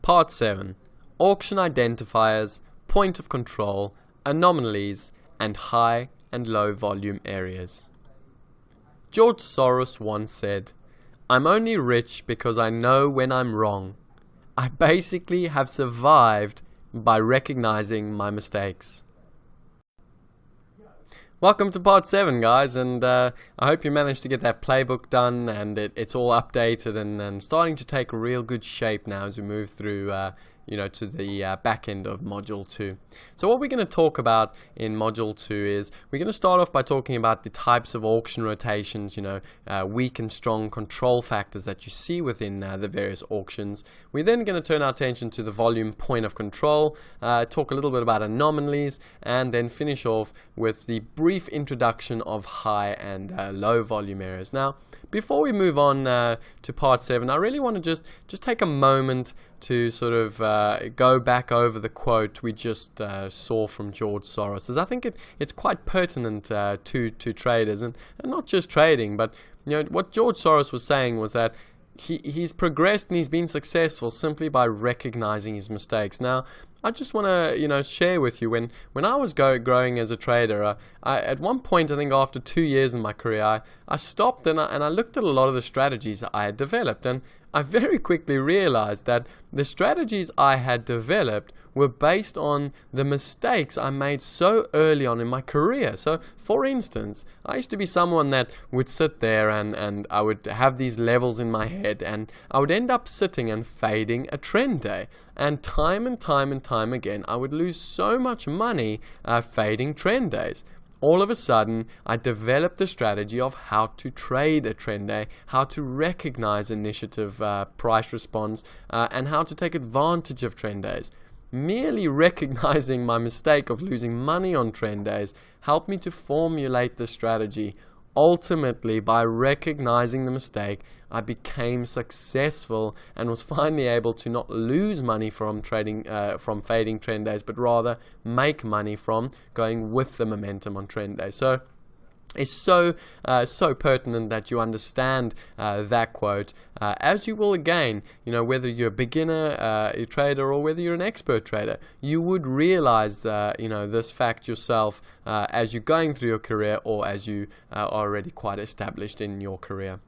Part 7. Auction identifiers, point of control, anomalies, and high and low volume areas. George Soros once said, "I'm only rich because I know when I'm wrong. I basically have survived by recognizing my mistakes." Welcome to part 7, guys, and I hope you managed to get that playbook done and it's all updated and starting to take real good shape now as we move through to the back end of Module 2. So what we're going to talk about in Module 2 is we're going to start off by talking about the types of auction rotations, weak and strong control factors that you see within the various auctions. We're then going to turn our attention to the volume point of control, talk a little bit about anomalies, and then finish off with the brief introduction of high and low volume areas. Now, before we move on to part 7, I really want to just take a moment to sort of go back over the quote we just saw from George Soros, as I think it's quite pertinent to traders and not just trading, but what George Soros was saying was that he's progressed and he's been successful simply by recognizing his mistakes. Now, I just want to share with you when I was growing as a trader, I at one point, I think after 2 years in my career, I stopped and I looked at a lot of the strategies that I had developed, and I very quickly realized that the strategies I had developed were based on the mistakes I made so early on in my career. So, for instance, I used to be someone that would sit there and I would have these levels in my head, and I would end up sitting and fading a trend day. And time again, I would lose so much money fading trend days. All of a sudden, I developed a strategy of how to trade a trend day, how to recognize initiative price response, and how to take advantage of trend days. Merely recognizing my mistake of losing money on trend days helped me to formulate the strategy. Ultimately, by recognizing the mistake, I became successful and was finally able to not lose money from trading, from fading trend days, but rather make money from going with the momentum on trend days. So it's so pertinent that you understand that quote, as you will again, whether you're a beginner trader or whether you're an expert trader, you would realize, this fact yourself as you're going through your career or as you are already quite established in your career.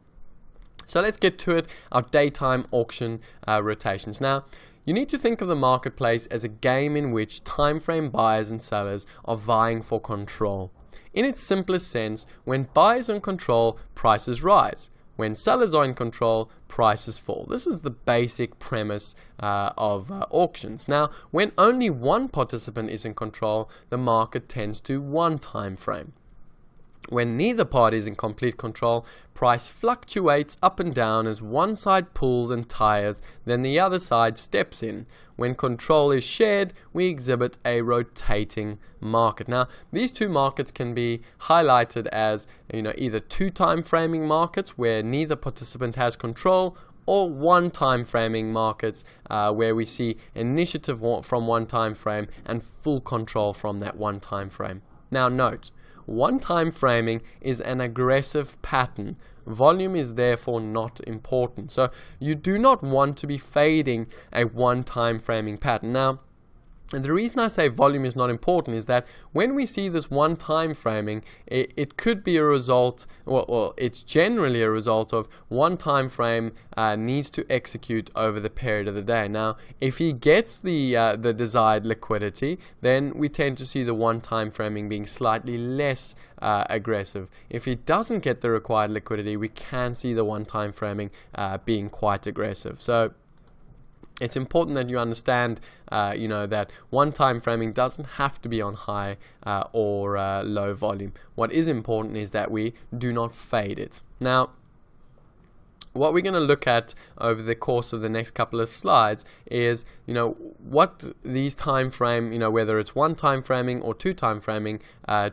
So let's get to it, our daytime auction rotations. Now, you need to think of the marketplace as a game in which timeframe buyers and sellers are vying for control. In its simplest sense, when buyers are in control, prices rise. When sellers are in control, prices fall. This is the basic premise of auctions. Now, when only one participant is in control, the market tends to one time frame. When neither party is in complete control, price fluctuates up and down as one side pulls and tires, then the other side steps in. When control is shared, we exhibit a rotating market. Now, these two markets can be highlighted as either two time framing markets where neither participant has control, or one time framing markets where we see initiative from one time frame and full control from that one time frame. Now note, one time framing is an aggressive pattern. Volume is therefore not important. So you do not want to be fading a one time framing pattern. Now, and the reason I say volume is not important is that when we see this one time framing, it could be a result, well, it's generally a result of one time frame needs to execute over the period of the day. Now, if he gets the desired liquidity, then we tend to see the one time framing being slightly less aggressive. If he doesn't get the required liquidity, we can see the one time framing being quite aggressive. So it's important that you understand, that one time framing doesn't have to be on high or low volume. What is important is that we do not fade it. Now, what we're going to look at over the course of the next couple of slides is, what these time frame, whether it's one time framing or two time framing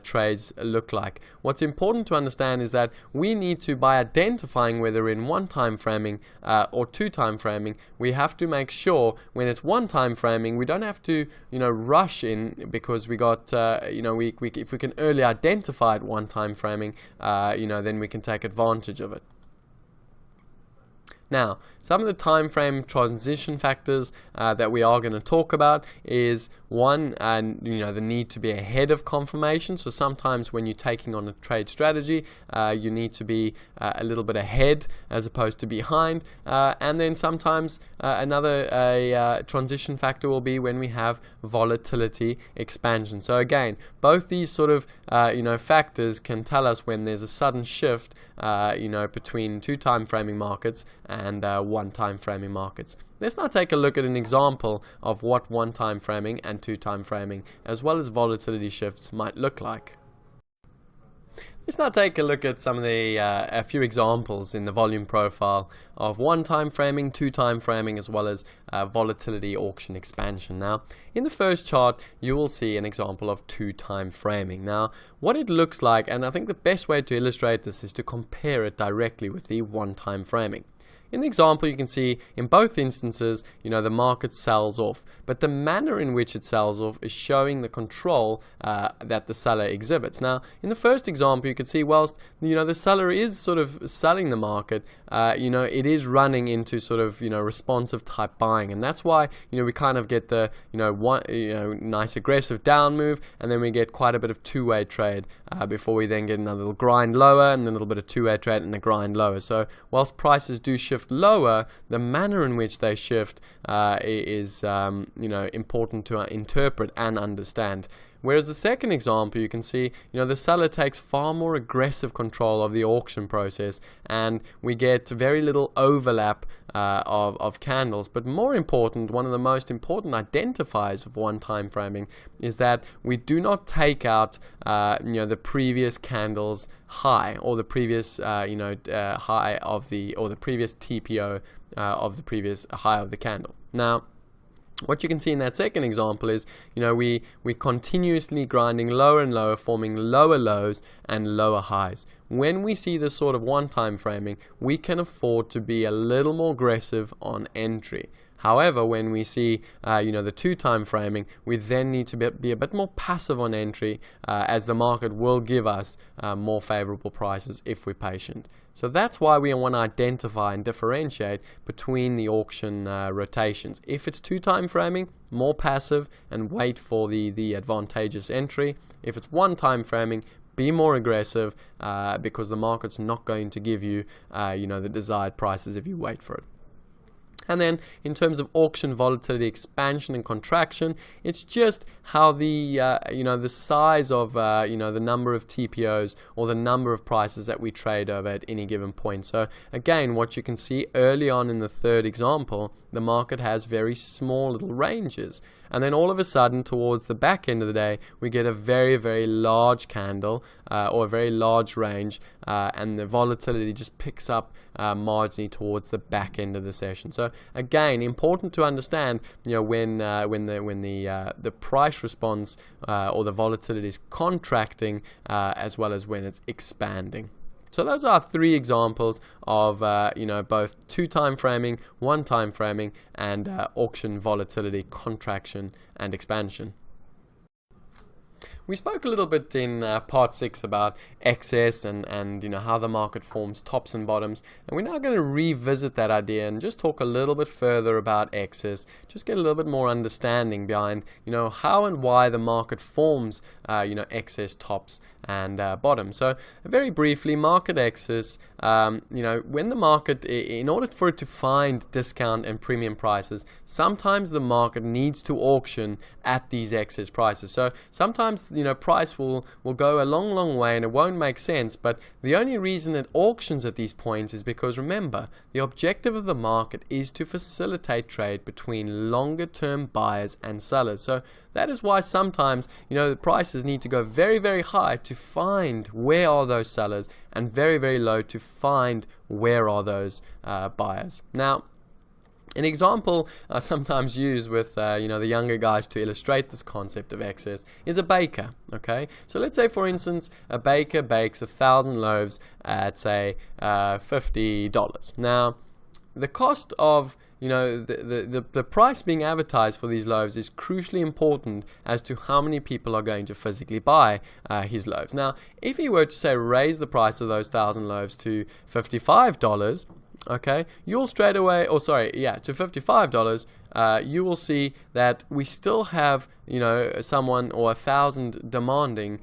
trades look like. What's important to understand is that we need to, by identifying whether in one time framing or two time framing, we have to make sure when it's one time framing, we don't have to, rush in because we got, if we can early identify it one time framing, then we can take advantage of it. Now, some of the time frame transition factors that we are going to talk about is one, the need to be ahead of confirmation. So sometimes when you're taking on a trade strategy, you need to be a little bit ahead as opposed to behind. And then sometimes another transition factor will be when we have volatility expansion. So again, both these sort of factors can tell us when there's a sudden shift between two time framing markets and one time framing markets. Let's now take a look at an example of what one time framing and two time framing as well as volatility shifts might look like. Let's now take a look at some of the a few examples in the volume profile of one time framing, two time framing, as well as volatility auction expansion. Now, in the first chart, you will see an example of two time framing. Now, what it looks like, and I think the best way to illustrate this is to compare it directly with the one time framing. In the example, you can see in both instances, the market sells off, but the manner in which it sells off is showing the control that the seller exhibits. Now, in the first example, you can see whilst the seller is sort of selling the market, it is running into sort of responsive type buying, and that's why we kind of get the nice aggressive down move, and then we get quite a bit of two-way trade before we then get another little grind lower, and then a little bit of two-way trade and a grind lower. So whilst prices do shift lower, the manner in which they shift is important to interpret and understand. Whereas the second example, you can see, the seller takes far more aggressive control of the auction process, and we get very little overlap of candles. But more important, one of the most important identifiers of one time framing is that we do not take out, the previous candle's high or the previous, high of the previous TPO of the previous high of the candle. Now, what you can see in that second example is, we continuously grinding lower and lower, forming lower lows and lower highs. When we see this sort of one time framing, we can afford to be a little more aggressive on entry. However, when we see, the two time framing, we then need to be a bit more passive on entry, as the market will give us more favorable prices if we're patient. So that's why we want to identify and differentiate between the auction rotations. If it's two time framing, more passive and wait for the advantageous entry. If it's one time framing, be more aggressive because the market's not going to give you, the desired prices if you wait for it. And then in terms of auction volatility expansion and contraction, it's just how the the size of the number of TPOs or the number of prices that we trade over at any given point. So again, what you can see early on in the third example, the market has very small little ranges. And then all of a sudden, towards the back end of the day, we get a very, very large candle or a very large range, and the volatility just picks up marginally towards the back end of the session. So again, important to understand, when the price response or the volatility is contracting, as well as when it's expanding. So those are three examples of both two time framing, one time framing, and auction volatility contraction and expansion. We spoke a little bit in part 6 about excess and how the market forms tops and bottoms, and we're now going to revisit that idea and just talk a little bit further about excess, just get a little bit more understanding behind how and why the market forms excess tops and bottoms. So very briefly, market excess, when the market, in order for it to find discount and premium prices, sometimes the market needs to auction at these excess prices. So sometimes price will go a long way and it won't make sense, but the only reason it auctions at these points is because, remember, the objective of the market is to facilitate trade between longer term buyers and sellers. So that is why sometimes the prices need to go very, very high to find where are those sellers and very, very low to find where are those buyers. Now, an example I sometimes use with the younger guys to illustrate this concept of excess is a baker. Okay, so let's say, for instance, a baker bakes 1,000 loaves at, say, $50. Now, the cost of the price being advertised for these loaves is crucially important as to how many people are going to physically buy his loaves. Now, if he were to say raise the price of those 1,000 loaves to $55, okay, you'll straight away, or sorry, yeah, to $55, you will see that we still have, you know, someone or 1,000 demanding,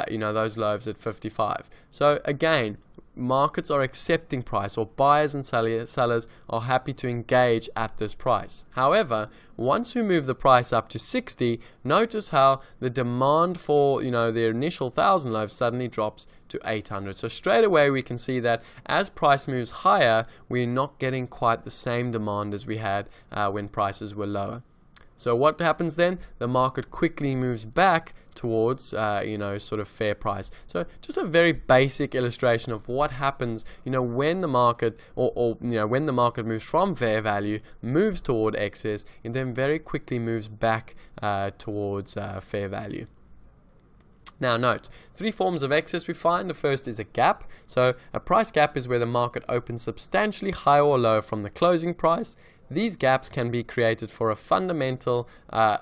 you know, those loaves at 55. So again, markets are accepting price, or buyers and sellers are happy to engage at this price. However, once we move the price up to 60, notice how the demand for, you know, the initial 1,000 loaves suddenly drops to 800. So straight away we can see that as price moves higher, we're not getting quite the same demand as we had when prices were lower. So what happens then? The market quickly moves back towards, you know, sort of fair price. So just a very basic illustration of what happens, you know, when the market, or you know, when the market moves from fair value, moves toward excess, and then very quickly moves back towards fair value. Now note, three forms of excess we find. The first is a gap. So a price gap is where the market opens substantially higher or lower from the closing price. These gaps can be created for a fundamental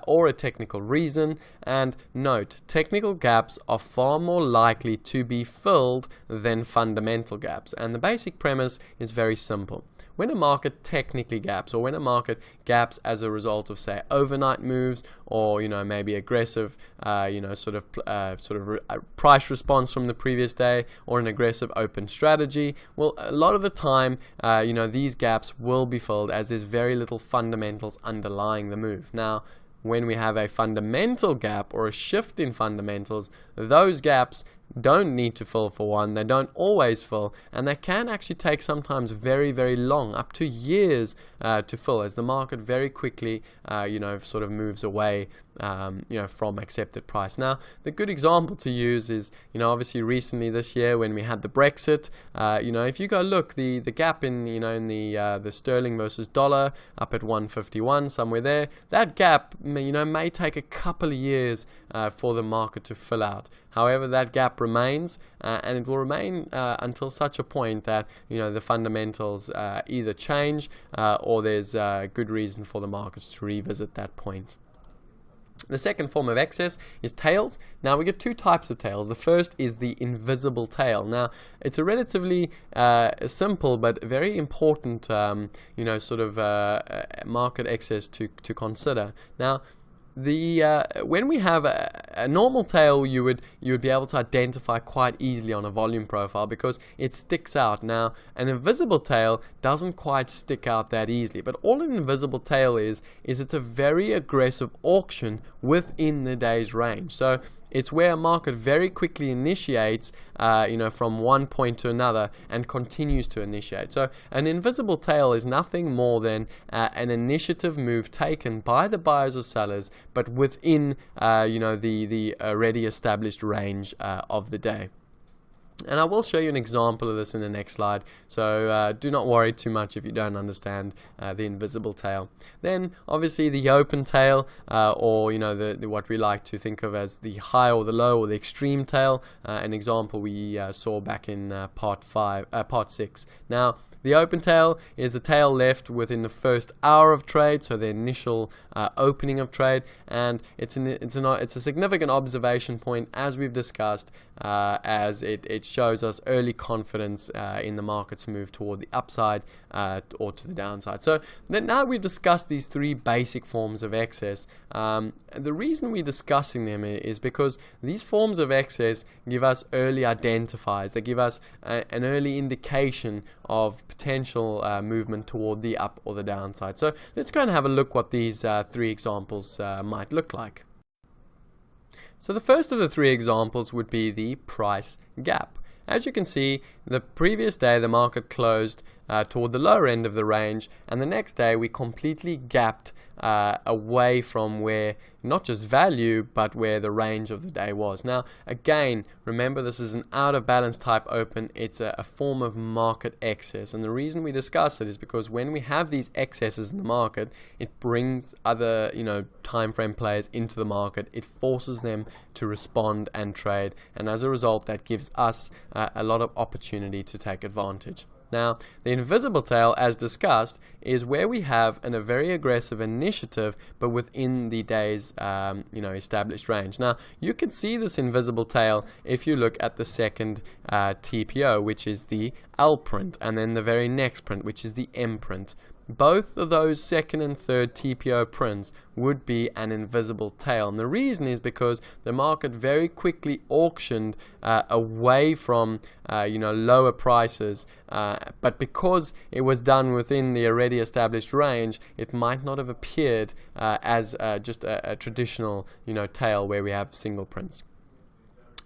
or a technical reason. And note, technical gaps are far more likely to be filled than fundamental gaps. And the basic premise is very simple. When a market technically gaps, or when a market gaps as a result of, say, overnight moves, or, you know, maybe aggressive, you know, sort of price response from the previous day, or an aggressive open strategy, well, a lot of the time, you know, these gaps will be filled as there's very little fundamentals underlying the move. Now, when we have a fundamental gap or a shift in fundamentals, those gaps don't need to fill, for one. They don't always fill, and they can actually take sometimes very, very long, up to years to fill, as the market very quickly, you know, sort of moves away, you know, from accepted price. Now, the good example to use is, you know, obviously recently this year when we had the Brexit, you know, if you go look, the gap in, you know, in the sterling versus dollar up at 151, somewhere there, that gap, you know, may take a couple of years for the market to fill out. However, that gap remains, and it will remain until such a point that, you know, the fundamentals either change or there's good reason for the markets to revisit that point. The second form of excess is tails. Now we get two types of tails. The first is the invisible tail. Now it's a relatively simple but very important, you know, sort of market excess to consider. Now, when we have a normal tail, you would be able to identify quite easily on a volume profile because it sticks out. Now, an invisible tail doesn't quite stick out that easily, but all an invisible tail is it's a very aggressive auction within the day's range. So it's where a market very quickly initiates, you know, from one point to another and continues to initiate. So an invisible tail is nothing more than an initiative move taken by the buyers or sellers, but within, you know, the already established range of the day. And I will show you an example of this in the next slide, so do not worry too much if you don't understand the invisible tail. Then obviously the open tail, or, you know, the what we like to think of as the high or the low or the extreme tail, an example we saw back in part 6. Now, the open tail is the tail left within the first hour of trade, so the initial opening of trade, and it's a significant observation point, as we've discussed, as it shows us early confidence in the market's move toward the upside or to the downside. So now we've discussed these three basic forms of excess. The reason we're discussing them is because these forms of excess give us early identifiers. They give us an early indication of potential movement toward the up or the downside. So let's go and have a look what these three examples might look like. So the first of the three examples would be the price gap. As you can see, the previous day the market closed toward the lower end of the range, and the next day we completely gapped away from where not just value but where the range of the day was. Now again, remember, this is an out of balance type open. It's a form of market excess, and the reason we discuss it is because when we have these excesses in the market, it brings other, you know, time frame players into the market. It forces them to respond and trade, and as a result that gives us a lot of opportunity to take advantage. Now, the invisible tail, as discussed, is where we have a very aggressive initiative, but within the day's established range. Now, you can see this invisible tail if you look at the second TPO, which is the L print, and then the very next print, which is the M print. Both of those second and third TPO prints would be an invisible tail, and the reason is because the market very quickly auctioned away from lower prices, but because it was done within the already established range, it might not have appeared as just a traditional tail where we have single prints.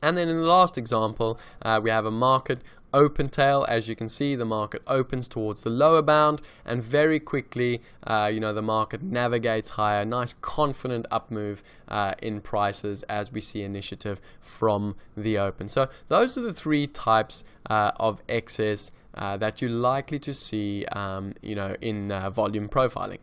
And then in the last example, we have a market open tail. As you can see, the market opens towards the lower bound, and very quickly the market navigates higher. Nice confident up move in prices as we see initiative from the open. So those are the three types of excess that you're likely to see in volume profiling.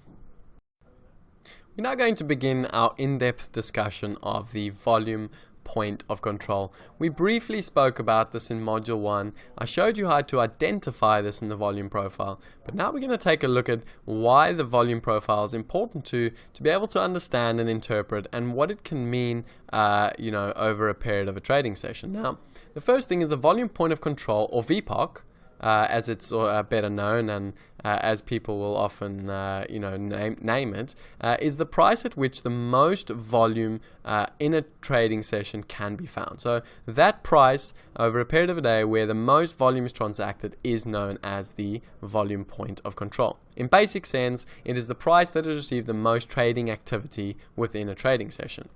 We're now going to begin our in-depth discussion of the volume point of control. We briefly spoke about this in module 1. I showed you how to identify this in the volume profile, but now we're going to take a look at why the volume profile is important to be able to understand and interpret, and what it can mean over a period of a trading session. Now, the first thing is the volume point of control, or VPOC, as it's better known, and as people will often name it, is the price at which the most volume in a trading session can be found. So that price over a period of a day where the most volume is transacted is known as the volume point of control. In basic sense, it is the price that has received the most trading activity within a trading session.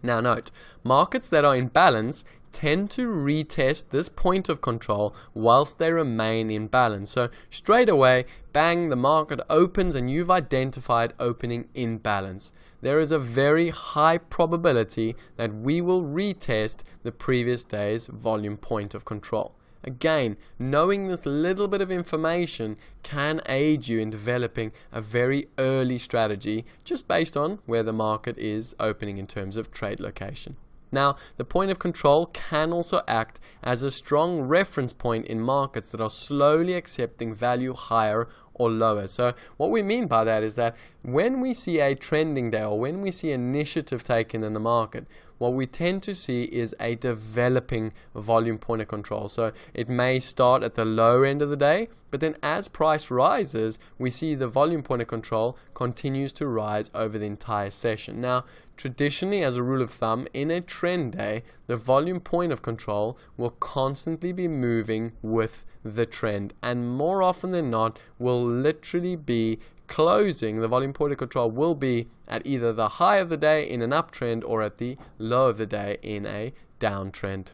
Now note, markets that are in balance tend to retest this point of control whilst they remain in balance. So straight away, bang, the market opens and you've identified opening in balance. There is a very high probability that we will retest the previous day's volume point of control. Again, knowing this little bit of information can aid you in developing a very early strategy just based on where the market is opening in terms of trade location. Now, the point of control can also act as a strong reference point in markets that are slowly accepting value higher or lower. So what we mean by that is that when we see a trending day, or when we see initiative taken in the market, what we tend to see is a developing volume point of control. So it may start at the lower end of the day, but then as price rises, we see the volume point of control continues to rise over the entire session. Now, traditionally, as a rule of thumb, in a trend day, the volume point of control will constantly be moving with the trend, and more often than not will literally be closing. The volume point of control will be at either the high of the day in an uptrend or at the low of the day in a downtrend.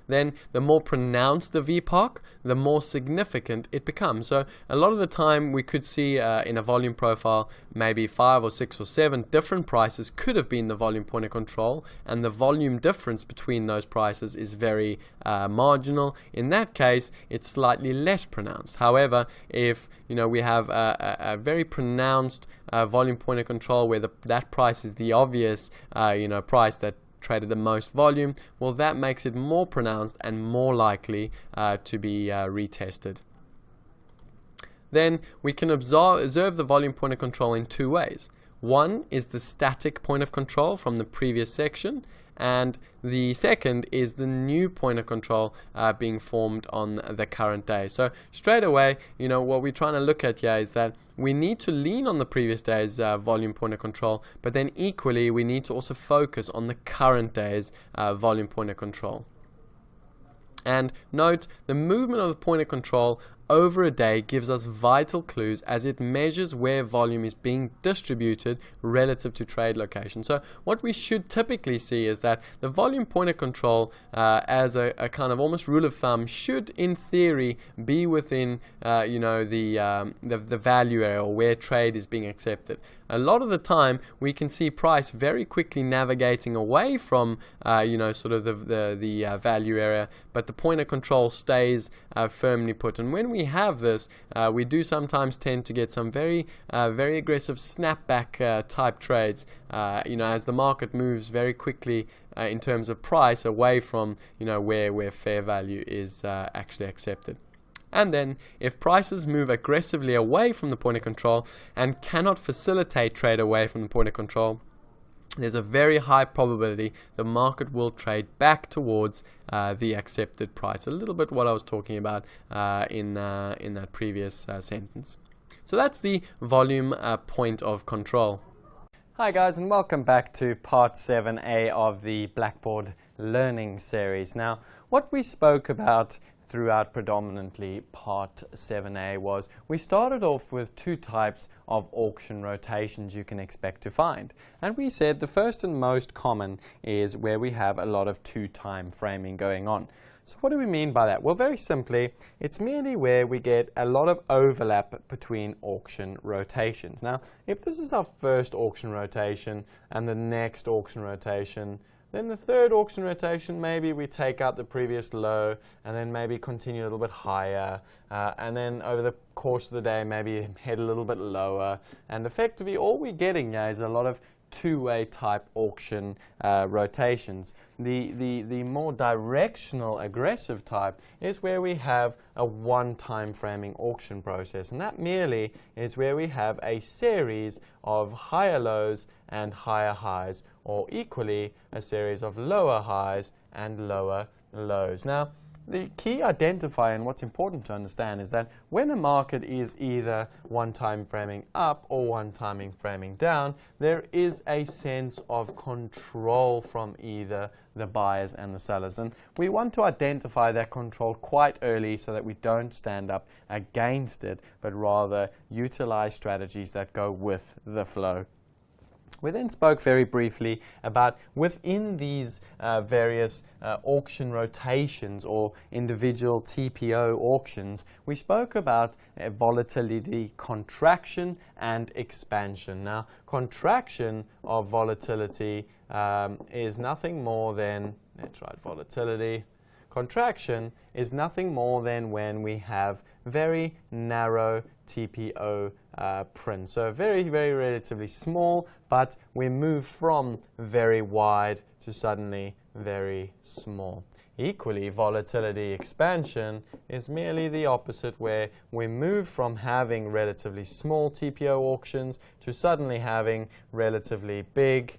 Then the more pronounced the VPOC, the more significant it becomes. So a lot of the time we could see in a volume profile maybe 5 or 6 or 7 different prices could have been the volume point of control, and the volume difference between those prices is very marginal. In that case, it's slightly less pronounced. However, if we have a very pronounced volume point of control where that price is the obvious price that traded the most volume, well, that makes it more pronounced and more likely to be retested. Then we can observe the volume point of control in 2 ways. One is the static point of control from the previous section, and the second is the new point of control being formed on the current day. So straight away, what we're trying to look at here is that we need to lean on the previous day's volume point of control, but then equally we need to also focus on the current day's volume point of control. And note, the movement of the point of control over a day gives us vital clues as it measures where volume is being distributed relative to trade location. So what we should typically see is that the volume point of control as a kind of almost rule of thumb should in theory be within the value area, or where trade is being accepted. A lot of the time we can see price very quickly navigating away from sort of the value area, but the point of control stays firmly put. And when we have this, we do sometimes tend to get some very aggressive snapback type trades, as the market moves very quickly in terms of price away from where fair value is actually accepted. And then, if prices move aggressively away from the point of control and cannot facilitate trade away from the point of control, there's a very high probability the market will trade back towards the accepted price. A little bit what I was talking about in that previous sentence. So that's the volume point of control. Hi guys, and welcome back to part 7a of the Blackboard Learning Series. Now, what we spoke about throughout predominantly part 7a was we started off with two types of auction rotations you can expect to find. And we said the first and most common is where we have a lot of two-time framing going on. So what do we mean by that? Well, very simply, it's merely where we get a lot of overlap between auction rotations. Now, if this is our first auction rotation and the next auction rotation, then the third auction rotation, maybe we take out the previous low and then maybe continue a little bit higher, and then over the course of the day maybe head a little bit lower, and effectively all we're getting is a lot of two-way type auction rotations. The more directional aggressive type is where we have a one-time framing auction process, and that merely is where we have a series of higher lows and higher highs, or equally a series of lower highs and lower lows. Now, the key identifier and what's important to understand is that when a market is either one-time framing up or one-time framing down, there is a sense of control from either the buyers and the sellers. And we want to identify that control quite early so that we don't stand up against it, but rather utilize strategies that go with the flow. We then spoke very briefly about within these various auction rotations or individual TPO auctions, we spoke about volatility contraction and expansion. Now, contraction of volatility is nothing more than, let's write volatility. Contraction is nothing more than when we have very narrow TPO print. So very, very relatively small, but we move from very wide to suddenly very small. Equally, volatility expansion is merely the opposite, where we move from having relatively small TPO auctions to suddenly having relatively big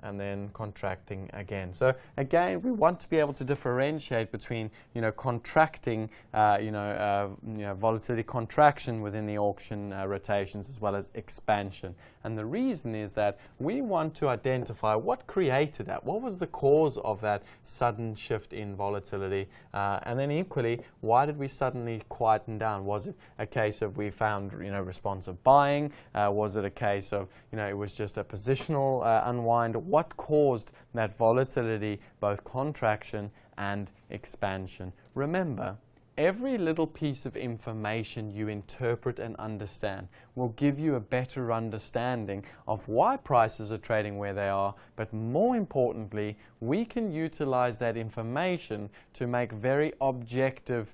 and then contracting again. So again, we want to be able to differentiate between, contracting, volatility contraction within the auction rotations as well as expansion. And the reason is that we want to identify what created that. What was the cause of that sudden shift in volatility? And then equally, why did we suddenly quieten down? Was it a case of we found, responsive buying? Was it a case of, it was just a positional unwind? What caused that volatility, both contraction and expansion? Remember, every little piece of information you interpret and understand will give you a better understanding of why prices are trading where they are, but more importantly, we can utilize that information to make very objective,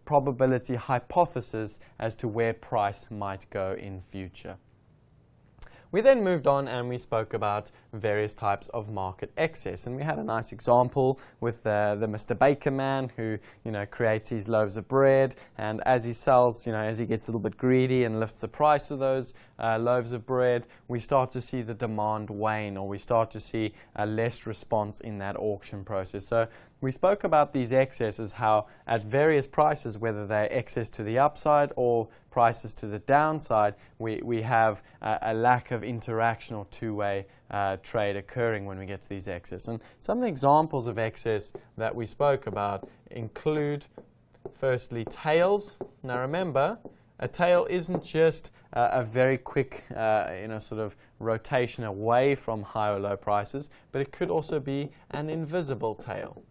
probability hypothesis as to where price might go in future. We then moved on and we spoke about various types of market excess, and we had a nice example with the Mr. Baker man who creates these loaves of bread, and as he sells, as he gets a little bit greedy and lifts the price of those loaves of bread, we start to see the demand wane, or we start to see a less response in that auction process. So we spoke about these excesses, how at various prices, whether they're excess to the upside or prices to the downside, we have a lack of interaction or two-way trade occurring when we get to these excess. And some of the examples of excess that we spoke about include, firstly, tails. Now remember, a tail isn't just a very quick sort of rotation away from high or low prices, but it could also be an invisible tail.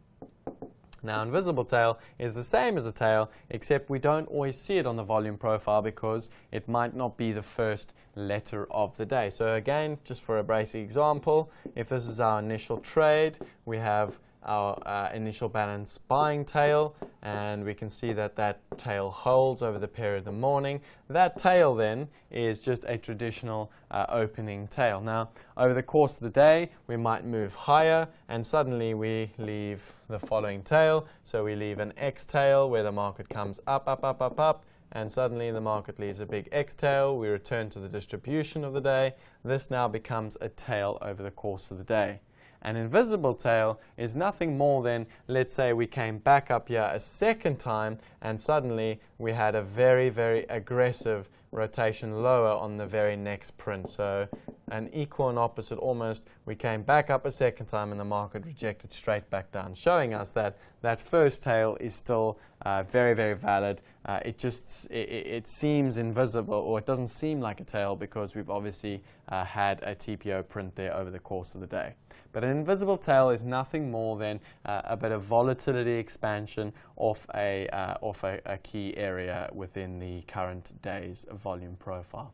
Now, invisible tail is the same as a tail, except we don't always see it on the volume profile because it might not be the first letter of the day. So again, just for a basic example, if this is our initial trade, we have our initial balance buying tail, and we can see that that tail holds over the period of the morning. That tail then is just a traditional opening tail. Now, over the course of the day, we might move higher, and suddenly we leave the following tail. So we leave an X tail where the market comes up, up, up, up, up, and suddenly the market leaves a big X tail. We return to the distribution of the day. This now becomes a tail over the course of the day. An invisible tail is nothing more than, let's say we came back up here a second time and suddenly we had a very, very aggressive rotation lower on the very next print. So an equal and opposite almost. We came back up a second time and the market rejected straight back down, showing us that that first tail is still very, very valid. It seems invisible, or it doesn't seem like a tail because we've obviously had a TPO print there over the course of the day. But an invisible tail is nothing more than a bit of volatility expansion off a key area within the current day's volume profile.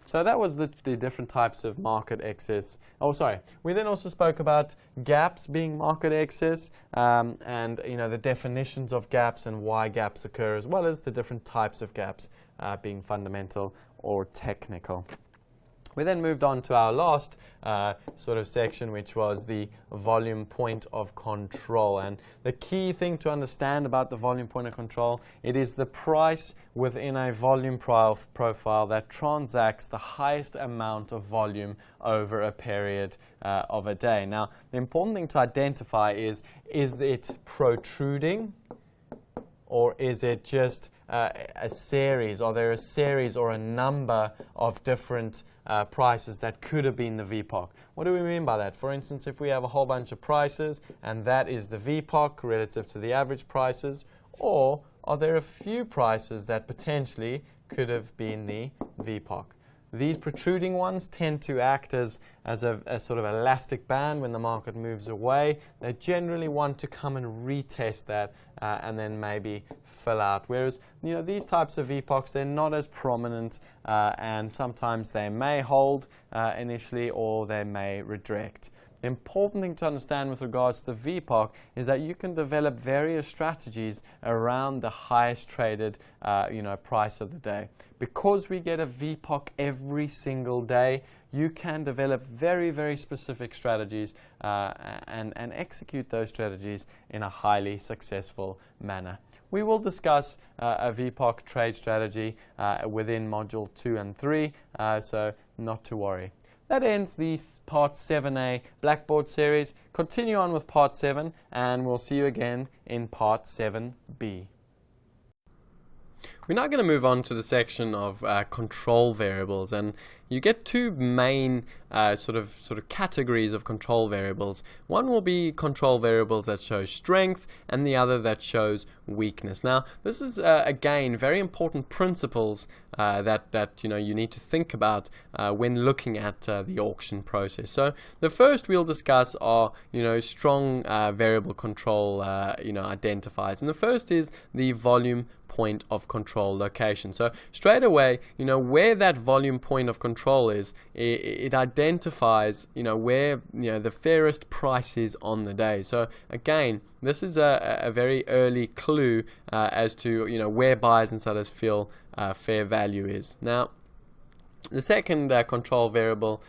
So that was the different types of market excess. Oh, sorry. We then also spoke about gaps being market excess, and the definitions of gaps and why gaps occur, as well as the different types of gaps being fundamental or technical. We then moved on to our last sort of section, which was the volume point of control. And the key thing to understand about the volume point of control, it is the price within a volume profile that transacts the highest amount of volume over a period of a day. Now, the important thing to identify is it protruding, or is it just a series? Are there a series or a number of different prices that could have been the VPOC? What do we mean by that? For instance, if we have a whole bunch of prices and that is the VPOC relative to the average prices, or are there a few prices that potentially could have been the VPOC? These protruding ones tend to act as a sort of elastic band when the market moves away. They generally want to come and retest that and then maybe fill out. Whereas these types of VPOCs, they're not as prominent and sometimes they may hold initially or they may redirect. The important thing to understand with regards to the VPOC is that you can develop various strategies around the highest traded price of the day. Because we get a VPOC every single day, you can develop very, very specific strategies and execute those strategies in a highly successful manner. We will discuss a VPOC trade strategy within Module 2 and 3, so not to worry. That ends the Part 7A Blackboard series. Continue on with Part 7, and we'll see you again in Part 7B. We're now going to move on to the section of control variables, and you get two main sort of categories of control variables. One will be control variables that show strength, and the other that shows weakness. Now, this is again very important principles that you need to think about when looking at the auction process. So the first we'll discuss are strong variable control identifiers, and the first is the volume point of control location. So straight away, where that volume point of control is, it identifies where the fairest price is on the day. So again, this is a very early clue as to where buyers and sellers feel fair value is. Now, the second control variable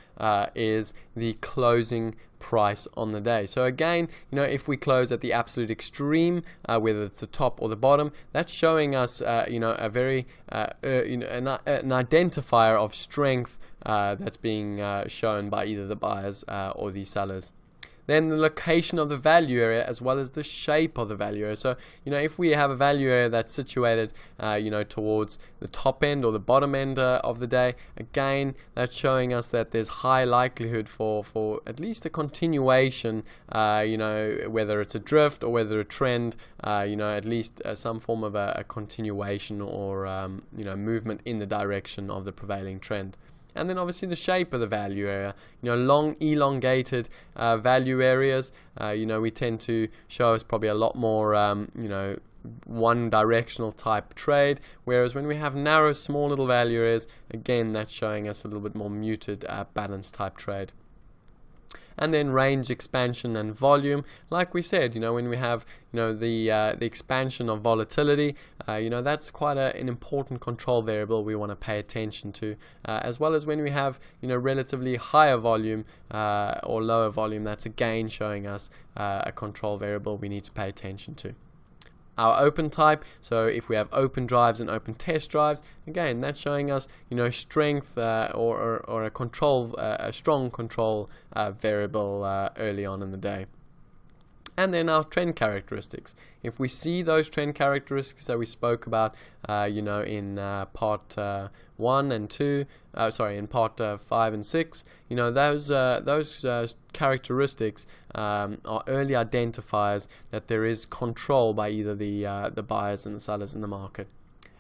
is the closing price on the day. So again, if we close at the absolute extreme, whether it's the top or the bottom, that's showing us, a very an identifier of strength that's being shown by either the buyers or the sellers. Then the location of the value area as well as the shape of the value area. So, if we have a value area that's situated, towards the top end or the bottom end of the day, again, that's showing us that there's high likelihood for at least a continuation, whether it's a drift or whether a trend, at least some form of a continuation or, movement in the direction of the prevailing trend. And then obviously the shape of the value area, long elongated value areas, we tend to show us probably a lot more, one directional type trade, whereas when we have narrow, small little value areas, again, that's showing us a little bit more muted balance type trade. And then range expansion and volume, like we said, when we have the expansion of volatility, that's quite an important control variable we want to pay attention to, as well as when we have relatively higher volume or lower volume. That's again showing us a control variable we need to pay attention to. Our open type, so if we have open drives and open test drives, again that's showing us strength or a strong control variable early on in the day. And then our trend characteristics. If we see those trend characteristics that we spoke about, in part 1 and 2, in part 5 and 6, those characteristics are early identifiers that there is control by either the buyers and the sellers in the market.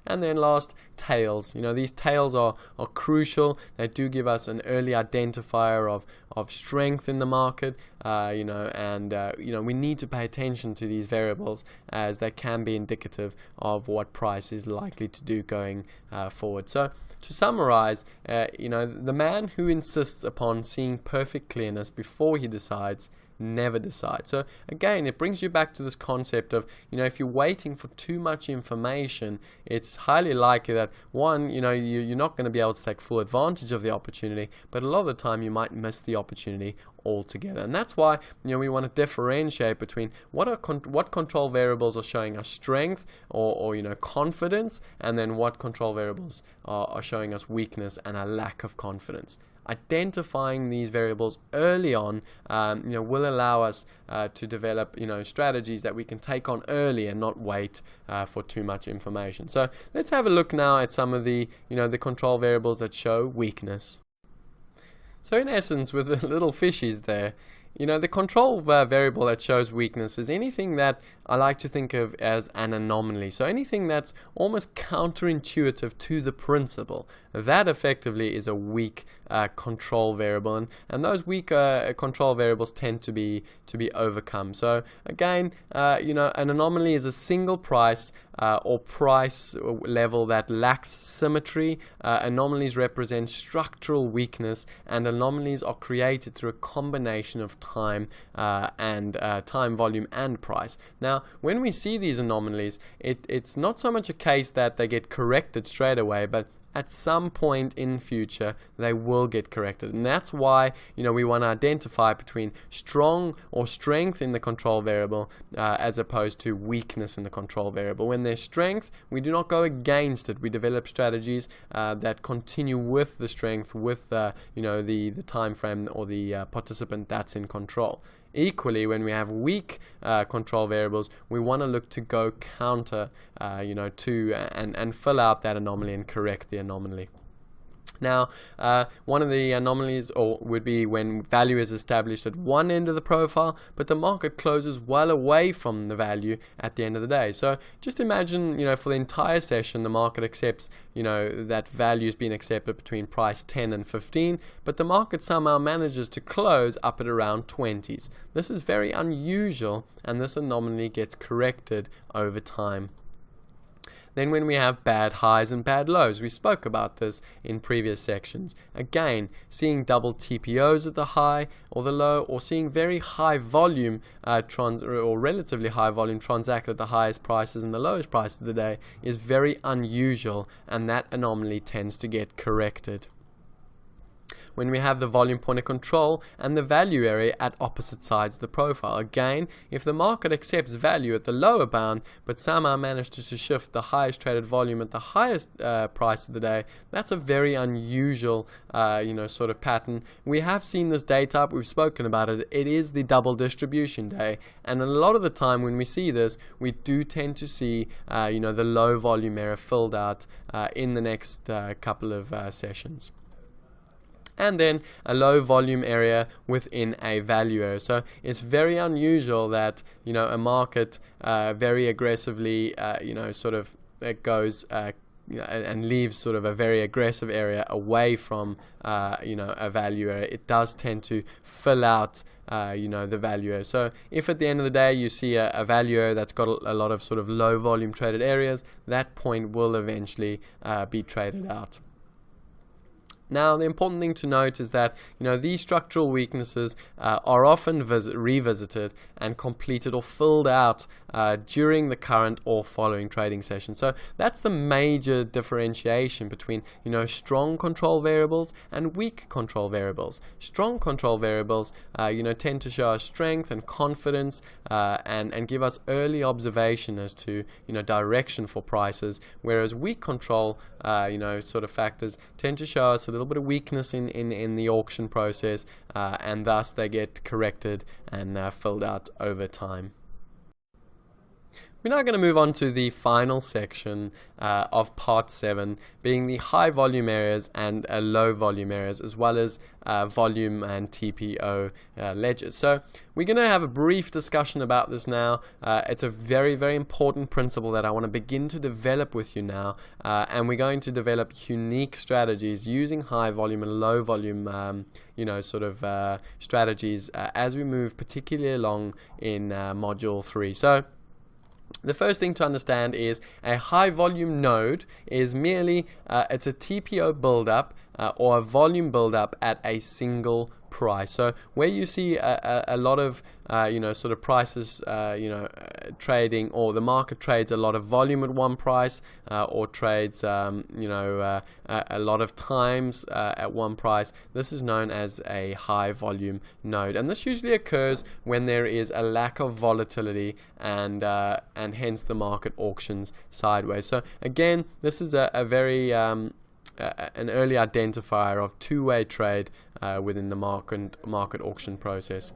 And then last, tails. These tails are crucial. They do give us an early identifier of strength in the market, we need to pay attention to these variables as they can be indicative of what price is likely to do going forward. So to summarize, the man who insists upon seeing perfect clearness before he decides never decide. So again, it brings you back to this concept of, if you're waiting for too much information, it's highly likely that one, you're not going to be able to take full advantage of the opportunity, but a lot of the time you might miss the opportunity altogether. And that's why we want to differentiate between what control variables are showing us strength or confidence, and then what control variables are showing us weakness and a lack of confidence. Identifying these variables early on, will allow us to develop, strategies that we can take on early and not wait for too much information. So let's have a look now at some of the, the control variables that show weakness. So in essence, with the little fishies there, the control variable that shows weakness is anything that I like to think of as an anomaly. So anything that's almost counterintuitive to the principle. That effectively is a weak control variable, and those weak control variables tend to be overcome. So again, an anomaly is a single price or price level that lacks symmetry. Anomalies represent structural weakness, and anomalies are created through a combination of time time, volume, and price. Now, when we see these anomalies, it's not so much a case that they get corrected straight away, but at some point in future they will get corrected. And that's why we want to identify between strong or strength in the control variable as opposed to weakness in the control variable. When there's strength, we do not go against it. We develop strategies that continue with the strength, with the time frame or the participant that's in control. Equally, when we have weak control variables, we want to look to go counter, and fill out that anomaly and correct the anomaly. Now, one of the anomalies would be when value is established at one end of the profile, but the market closes well away from the value at the end of the day. So just imagine, for the entire session, the market accepts, that value is being accepted between price 10 and 15, but the market somehow manages to close up at around 20s. This is very unusual, and this anomaly gets corrected over time. Then when we have bad highs and bad lows, we spoke about this in previous sections. Again, seeing double TPOs at the high or the low, or seeing very high volume or relatively high volume transact at the highest prices and the lowest prices of the day is very unusual, and that anomaly tends to get corrected. When we have the volume point of control and the value area at opposite sides of the profile. Again, if the market accepts value at the lower bound, but somehow manages to shift the highest traded volume at the highest price of the day, that's a very unusual, sort of pattern. We have seen this day type, we've spoken about it. It is the double distribution day, and a lot of the time when we see this, we do tend to see, the low volume area filled out in the next couple of sessions. And then a low volume area within a value area. So it's very unusual that a market very aggressively goes and leaves sort of a very aggressive area away from a value area. It does tend to fill out the value area. So if at the end of the day you see a value area that's got a lot of sort of low volume traded areas, that point will eventually be traded out. Now, the important thing to note is that these structural weaknesses are often revisited and completed or filled out during the current or following trading session. So that's the major differentiation between strong control variables and weak control variables. Strong control variables tend to show us strength and confidence and give us early observation as to direction for prices, whereas weak control sort of factors tend to show us a little bit of weakness in the auction process, and thus they get corrected and filled out over time. We're now going to move on to the final section of part 7, being the high volume areas and low volume areas, as well as volume and TPO ledgers. So we're going to have a brief discussion about this now. It's a very, very important principle that I want to begin to develop with you now, and we're going to develop unique strategies using high volume and low volume strategies as we move particularly along in module 3. So the first thing to understand is a high volume node is merely it's a TPO buildup or a volume buildup at a single price. So where you see a lot of prices trading, or the market trades a lot of volume at one price, or trades a lot of times at one price, this is known as a high volume node, and this usually occurs when there is a lack of volatility and hence the market auctions sideways. So again, this is a very an early identifier of two-way trade within the market auction process.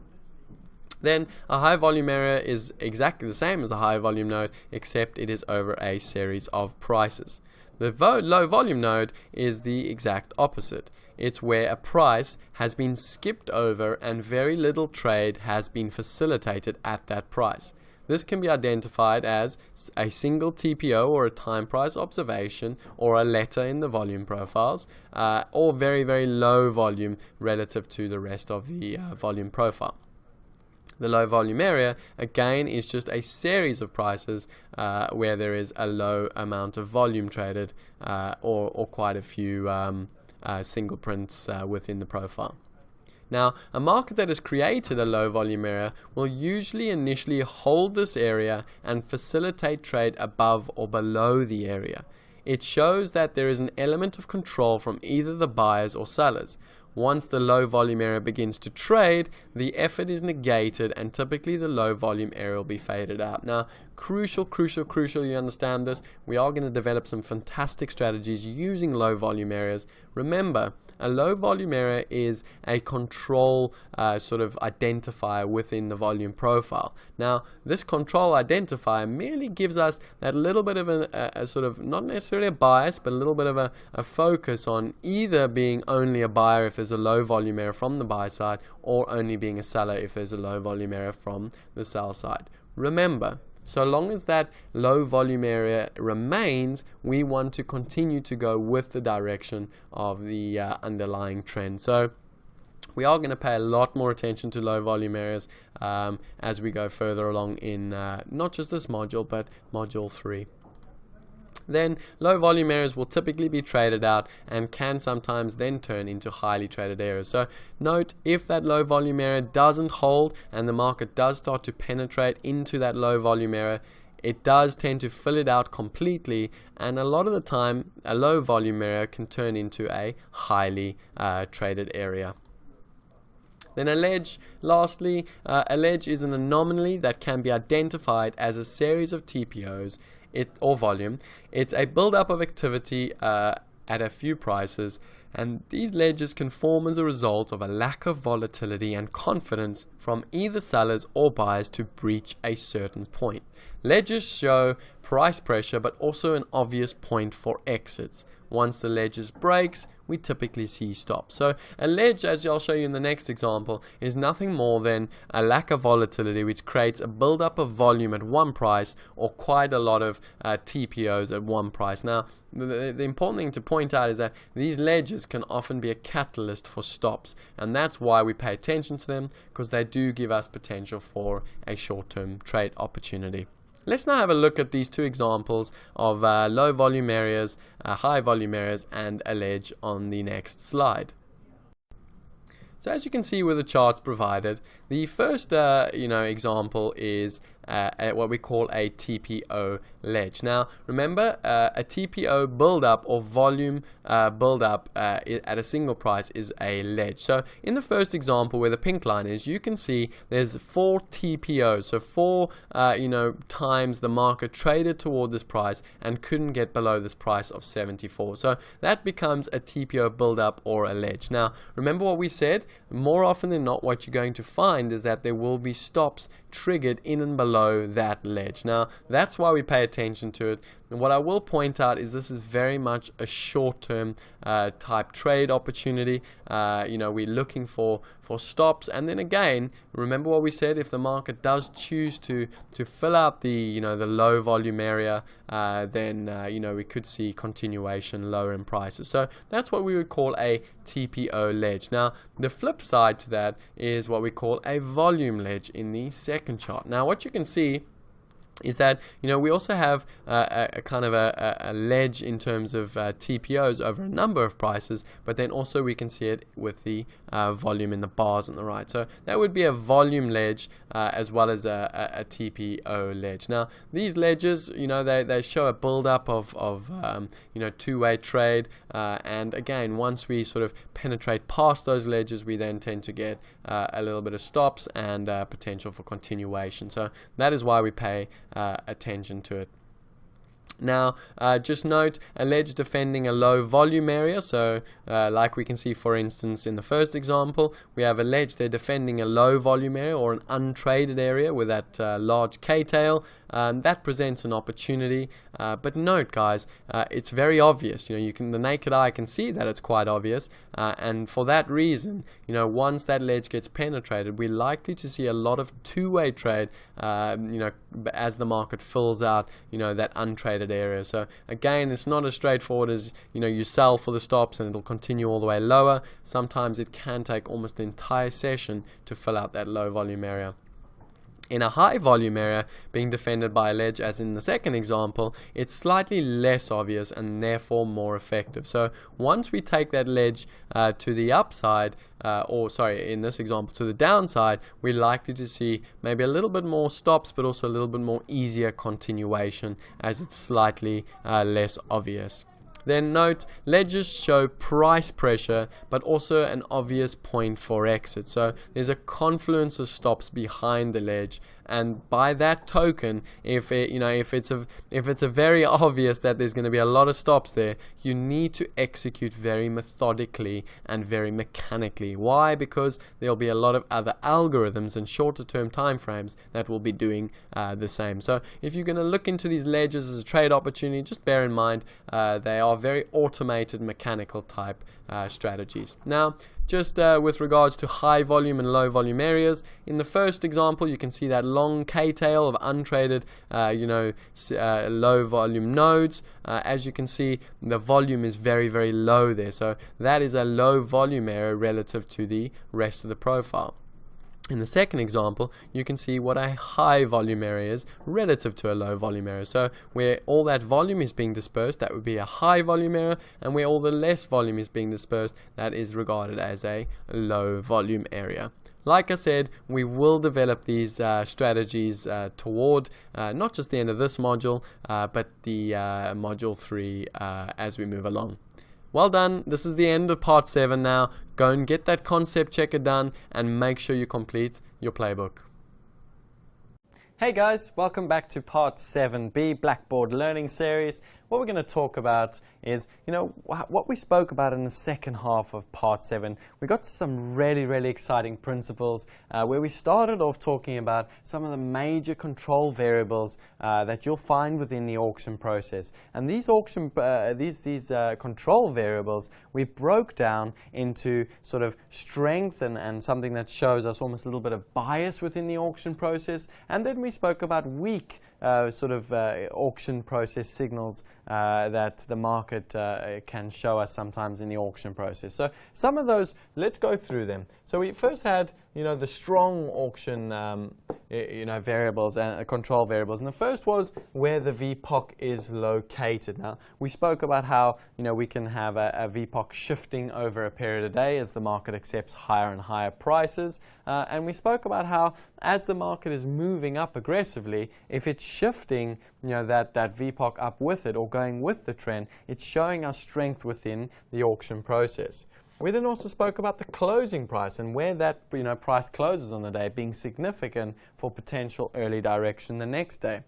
Then a high volume area is exactly the same as a high volume node, except it is over a series of prices. The low volume node is the exact opposite. It's where a price has been skipped over and very little trade has been facilitated at that price. This can be identified as a single TPO or a time price observation, or a letter in the volume profiles, or very, very low volume relative to the rest of the volume profile. The low volume area, again, is just a series of prices where there is a low amount of volume traded, or quite a few single prints within the profile. Now, a market that has created a low volume area will usually initially hold this area and facilitate trade above or below the area. It shows that there is an element of control from either the buyers or sellers. Once the low volume area begins to trade, the effort is negated and typically the low volume area will be faded out. Now, crucial you understand this. We are going to develop some fantastic strategies using low volume areas. Remember, a low volume area is a control identifier within the volume profile. Now, this control identifier merely gives us that little bit of a not necessarily a bias, but a little bit of a focus on either being only a buyer if there's a low volume area from the buy side, or only being a seller if there's a low volume area from the sell side. Remember, so long as that low volume area remains, we want to continue to go with the direction of the underlying trend. So we are going to pay a lot more attention to low volume areas as we go further along in not just this module, but module 3. Then low volume areas will typically be traded out and can sometimes then turn into highly traded areas. So note, if that low volume area doesn't hold and the market does start to penetrate into that low volume area, it does tend to fill it out completely, and a lot of the time a low volume area can turn into a highly traded area. Then a ledge, lastly, a ledge is an anomaly that can be identified as a series of TPOs or volume. It's a build-up of activity at a few prices, and these ledges can form as a result of a lack of volatility and confidence from either sellers or buyers to breach a certain point. Ledges show price pressure, but also an obvious point for exits. Once the ledges breaks, we typically see stops. So a ledge, as I'll show you in the next example, is nothing more than a lack of volatility which creates a buildup of volume at one price, or quite a lot of TPOs at one price. Now, the important thing to point out is that these ledges can often be a catalyst for stops, and that's why we pay attention to them, because they do give us potential for a short-term trade opportunity. let's now have a look at these two examples of low volume areas, high volume areas, and a ledge on the next slide. So as you can see with the charts provided, the first example is what we call a TPO ledge. Now remember, a TPO build-up or volume build-up at a single price is a ledge. So in the first example where the pink line is, you can see there's 4 TPOs, so 4 times the market traded toward this price and couldn't get below this price of 74. So that becomes a TPO build-up or a ledge. Now remember what we said, more often than not what you're going to find is that there will be stops triggered in and below that ledge. Now that's why we pay attention to it. And what I will point out is this is very much a short-term type trade opportunity. We're looking for stops, and then again, remember what we said, if the market does choose to fill out the the low volume area, then we could see continuation lower in prices. So that's what we would call a TPO ledge. Now the flip side to that is what we call a volume ledge in the second chart. Now what you can see is that we also have a kind of a ledge in terms of TPOs over a number of prices, but then also we can see it with the volume in the bars on the right. So that would be a volume ledge as well as a TPO ledge. Now these ledges, they show a build-up of two-way trade, and again, once we sort of penetrate past those ledges, we then tend to get a little bit of stops and potential for continuation. So that is why we pay attention to it. Now just note, a ledge defending a low volume area, so like we can see for instance in the first example, we have a ledge there defending a low volume area or an untraded area with that large K-tail. That presents an opportunity, but note guys, it's very obvious. The naked eye can see that it's quite obvious, and for that reason, once that ledge gets penetrated, we're likely to see a lot of two-way trade, as the market fills out, that untraded area. So again, it's not as straightforward as you sell for the stops and it'll continue all the way lower. Sometimes it can take almost an entire session to fill out that low volume area. In a high volume area being defended by a ledge, as in the second example, it's slightly less obvious and therefore more effective. So once we take that ledge to the upside, in this example to the downside, we're likely to see maybe a little bit more stops, but also a little bit more easier continuation as it's slightly less obvious. Then note, ledges show price pressure, but also an obvious point for exit. So there's a confluence of stops behind the ledge, and by that token, if it's a very obvious that there's going to be a lot of stops there, you need to execute very methodically and very mechanically. Why? Because there'll be a lot of other algorithms and shorter term time frames that will be doing the same. So if you're going to look into these ledges as a trade opportunity, just bear in mind they are very automated mechanical type strategies. Now just with regards to high volume and low volume areas, in the first example you can see that long K-tail of untraded low volume nodes. As you can see, the volume is very, very low there, so that is a low volume area relative to the rest of the profile. In the second example, you can see what a high volume area is relative to a low volume area. So where all that volume is being dispersed, that would be a high volume area, and where all the less volume is being dispersed, that is regarded as a low volume area. Like I said, we will develop these strategies toward not just the end of this module, but the module 3 as we move along. Well done. This is the end of part 7 now. Go and get that concept checker done and make sure you complete your playbook. Hey guys, welcome back to part 7B Blackboard Learning Series. What we're going to talk about is, what we spoke about in the second half of part 7. We got some really, really exciting principles where we started off talking about some of the major control variables that you'll find within the auction process. And these control variables we broke down into sort of strength and something that shows us almost a little bit of bias within the auction process. And then we spoke about weak auction process signals that the market can show us sometimes in the auction process. So some of those, let's go through them. So we first had, the strong auction variables and control variables. And the first was where the VPOC is located. Now, we spoke about how we can have a VPOC shifting over a period of day as the market accepts higher and higher prices. And we spoke about how as the market is moving up aggressively, if it's shifting that VPOC up with it or going with the trend, it's showing us strength within the auction process. We then also spoke about the closing price and where that price closes on the day being significant for potential early direction the next day.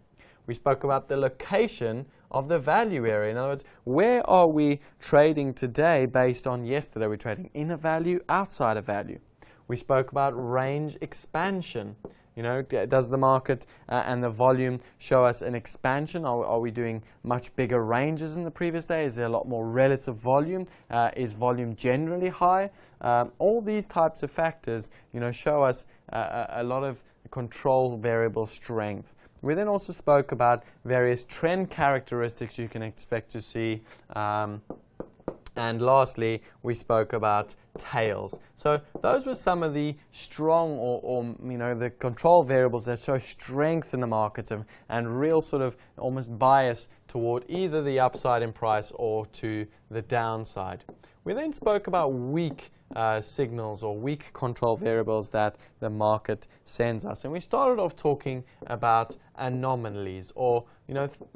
We spoke about the location of the value area. In other words, where are we trading today based on yesterday? We're trading in a value, outside a value. We spoke about range expansion. Does the market and the volume show us an expansion? Are we doing much bigger ranges than the previous day? Is there a lot more relative volume? Is volume generally high? All these types of factors, show us a lot of control variable strength. We then also spoke about various trend characteristics you can expect to see. And lastly, we spoke about tails. So those were some of the strong or the control variables that show strength in the markets and real sort of almost bias toward either the upside in price or to the downside. We then spoke about weak signals or weak control variables that the market sends us. And we started off talking about anomalies or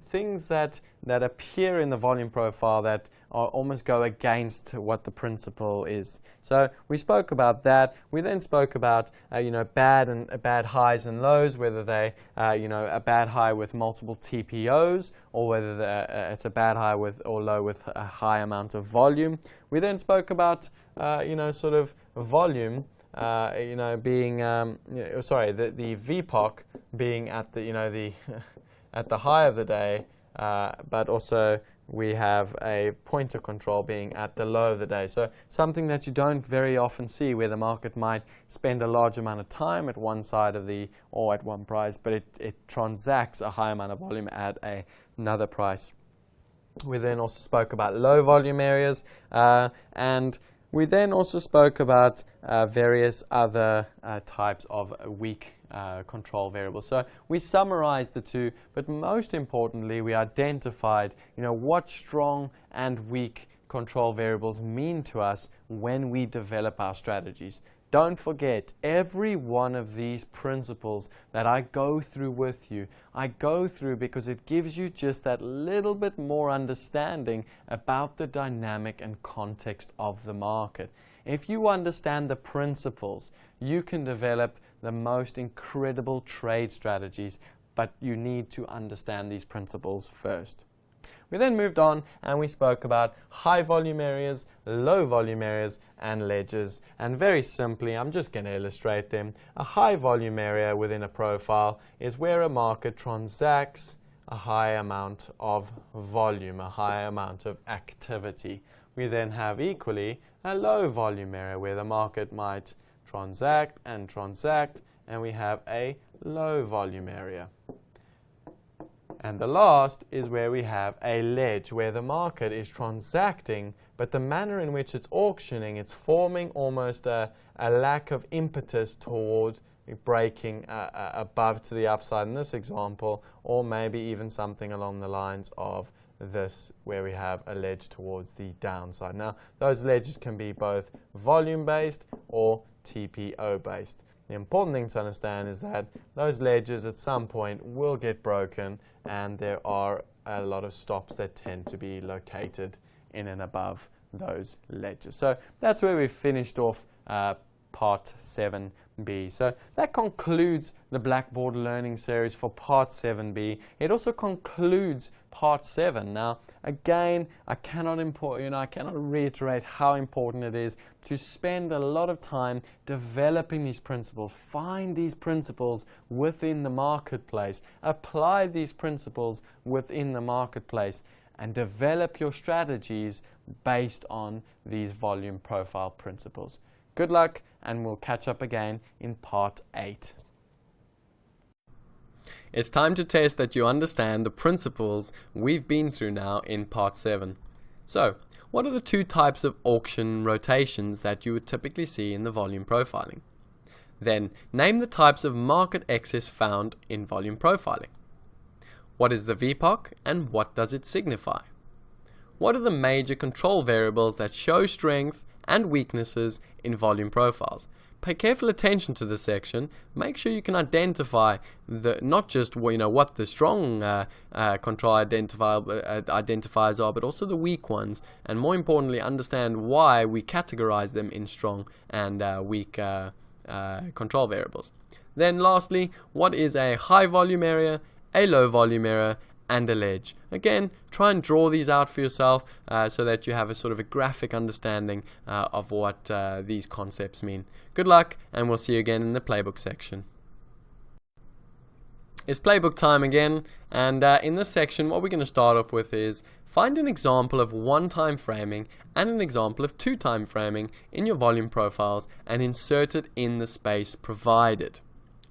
things that appear in the volume profile that almost go against what the principle is. So we spoke about that. We then spoke about bad highs and lows, whether they a bad high with multiple TPOs or whether it's a bad high with or low with a high amount of volume. We then spoke about sort of volume being the VPOC being at the at the high of the day, but also we have a point of control being at the low of the day. So something that you don't very often see, where the market might spend a large amount of time at one side of or at one price, but it transacts a high amount of volume at another price. We then also spoke about low volume areas, and we then also spoke about various other types of weak control variables. So we summarized the two, but most importantly, we identified, what strong and weak control variables mean to us when we develop our strategies. Don't forget, every one of these principles that I go through with you, I go through because it gives you just that little bit more understanding about the dynamic and context of the market. If you understand the principles, you can develop the most incredible trade strategies, but you need to understand these principles first. We then moved on and we spoke about high volume areas, low volume areas, and ledges. And very simply, I'm just going to illustrate them. A high volume area within a profile is where a market transacts a high amount of volume, a high amount of activity. We then have equally a low volume area where the market might transact, and we have a low volume area. And the last is where we have a ledge, where the market is transacting, but the manner in which it's auctioning, it's forming almost a lack of impetus toward breaking above to the upside in this example, or maybe even something along the lines of this, where we have a ledge towards the downside. Now, those ledges can be both volume-based or TPO-based. The important thing to understand is that those ledges at some point will get broken, and there are a lot of stops that tend to be located in and above those ledges. So that's where we finished off part 7B. So that concludes the Blackboard Learning Series for part 7B. It also concludes part 7. Now, again, I cannot reiterate how important it is to spend a lot of time developing these principles. Find these principles within the marketplace. Apply these principles within the marketplace and develop your strategies based on these volume profile principles. Good luck, and we'll catch up again in part 8. It's time to test that you understand the principles we've been through now in part 7. So, what are the two types of auction rotations that you would typically see in the volume profiling? Then, name the types of market excess found in volume profiling. What is the VPOC and what does it signify? What are the major control variables that show strength and weaknesses in volume profiles? Pay careful attention to this section. Make sure you can identify not just what the strong control identifiers are, but also the weak ones, and more importantly, understand why we categorize them in strong and weak control variables. Then lastly, what is a high volume area, a low volume area, and a ledge? Again, try and draw these out for yourself so that you have a sort of a graphic understanding of what these concepts mean. Good luck, and we'll see you again in the playbook section. It's playbook time again, and in this section what we're going to start off with is find an example of one-time framing and an example of two-time framing in your volume profiles and insert it in the space provided.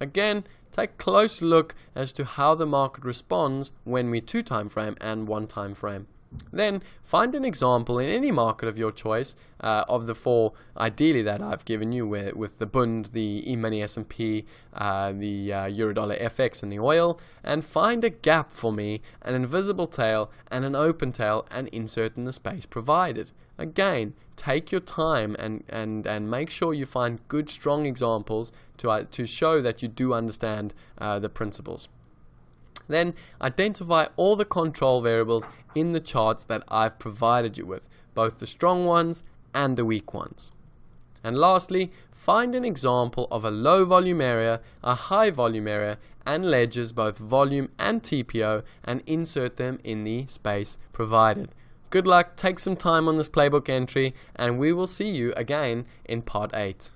Again, take a close look as to how the market responds when we two-time frame and one-time frame. Then find an example in any market of your choice of the four ideally that I've given you with the Bund, the E-mini S&P, the Eurodollar FX and the oil, and find a gap for me, an invisible tail and an open tail, and insert in the space provided. Again, take your time and make sure you find good strong examples to show that you do understand the principles. Then identify all the control variables in the charts that I've provided you with, both the strong ones and the weak ones. And lastly, find an example of a low volume area, a high volume area, and ledges, both volume and TPO, and insert them in the space provided. Good luck, take some time on this playbook entry, and we will see you again in part 8.